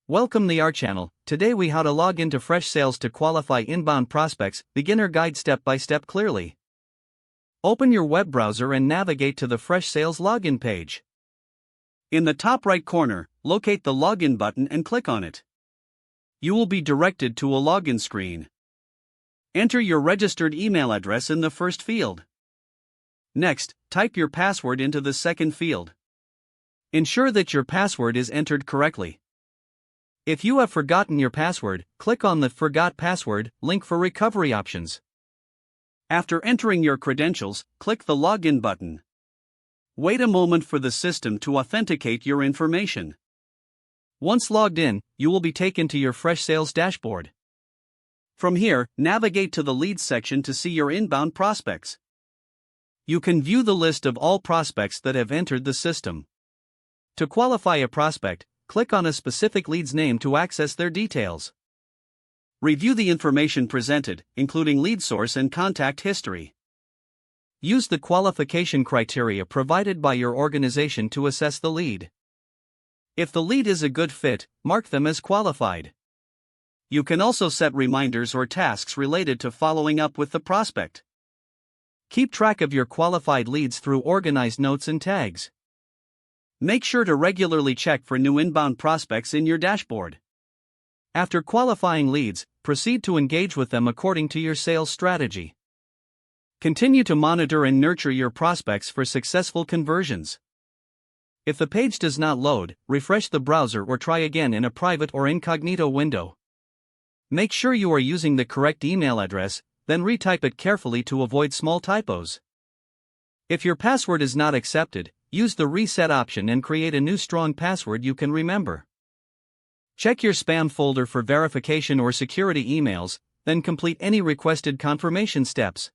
Welcome to our channel. Today we how to log into Freshsales to qualify inbound prospects, beginner guide step by step clearly. Open your web browser and navigate to the Freshsales login page. In the top right corner, locate the login button and click on it. You will be directed to a login screen. Enter your registered email address in the first field. Next, type your password into the second field. Ensure that your password is entered correctly. If you have forgotten your password, click on the Forgot Password link for recovery options. After entering your credentials, click the Login button. Wait a moment for the system to authenticate your information. Once logged in, you will be taken to your Freshsales dashboard. From here, navigate to the Leads section to see your inbound prospects. You can view the list of all prospects that have entered the system. To qualify a prospect, click on a specific lead's name to access their details. Review the information presented, including lead source and contact history. Use the qualification criteria provided by your organization to assess the lead. If the lead is a good fit, mark them as qualified. You can also set reminders or tasks related to following up with the prospect. Keep track of your qualified leads through organized notes and tags. Make sure to regularly check for new inbound prospects in your dashboard. After qualifying leads, proceed to engage with them according to your sales strategy. Continue to monitor and nurture your prospects for successful conversions. If the page does not load, refresh the browser or try again in a private or incognito window. Make sure you are using the correct email address, then retype it carefully to avoid small typos. If your password is not accepted, use the reset option and create a new strong password you can remember. Check your spam folder for verification or security emails, then complete any requested confirmation steps.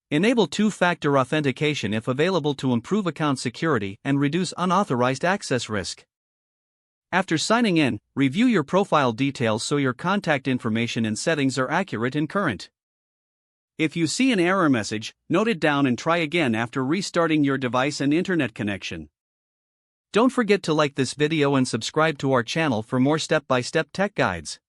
Enable two-factor authentication if available to improve account security and reduce unauthorized access risk. After signing in, review your profile details so your contact information and settings are accurate and current. If you see an error message, note it down and try again after restarting your device and internet connection. Don't forget to like this video and subscribe to our channel for more step-by-step tech guides.